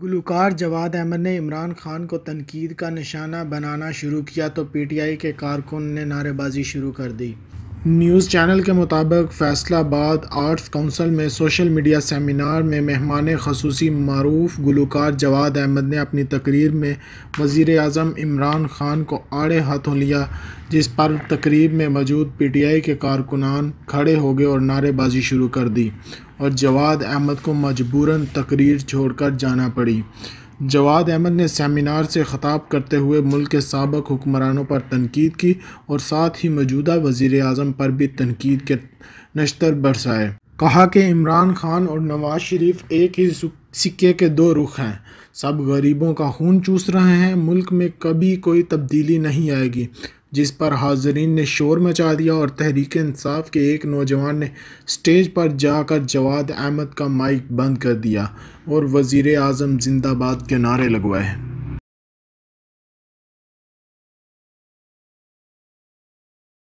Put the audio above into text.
گلوکار جواد احمد نے عمران خان کو تنقید کا نشانہ بنانا شروع کیا تو پی ٹی آئی کے کارکن نے نعرے بازی شروع کر دی۔ نیوز چینل کے مطابق فیصل آباد آرٹس کونسل میں سوشل میڈیا سیمینار میں مہمان خصوصی معروف گلوکار جواد احمد نے اپنی تقریر میں وزیر اعظم عمران خان کو آڑے ہاتھوں لیا، جس پر تقریب میں موجود پی ٹی آئی کے کارکنان کھڑے ہو گئے اور نعرے بازی شروع کر دی اور جواد احمد کو مجبوراً تقریر چھوڑ کر جانا پڑی۔ جواد احمد نے سیمینار سے خطاب کرتے ہوئے ملک کے سابق حکمرانوں پر تنقید کی اور ساتھ ہی موجودہ وزیر اعظم پر بھی تنقید کے نشتر برسائے۔ کہا کہ عمران خان اور نواز شریف ایک ہی سکے کے دو رخ ہیں، سب غریبوں کا خون چوس رہے ہیں، ملک میں کبھی کوئی تبدیلی نہیں آئے گی، جس پر حاضرین نے شور مچا دیا اور تحریک انصاف کے ایک نوجوان نے سٹیج پر جا کر جواد احمد کا مائیک بند کر دیا اور وزیر اعظم زندہ باد کے نعرے لگوائے۔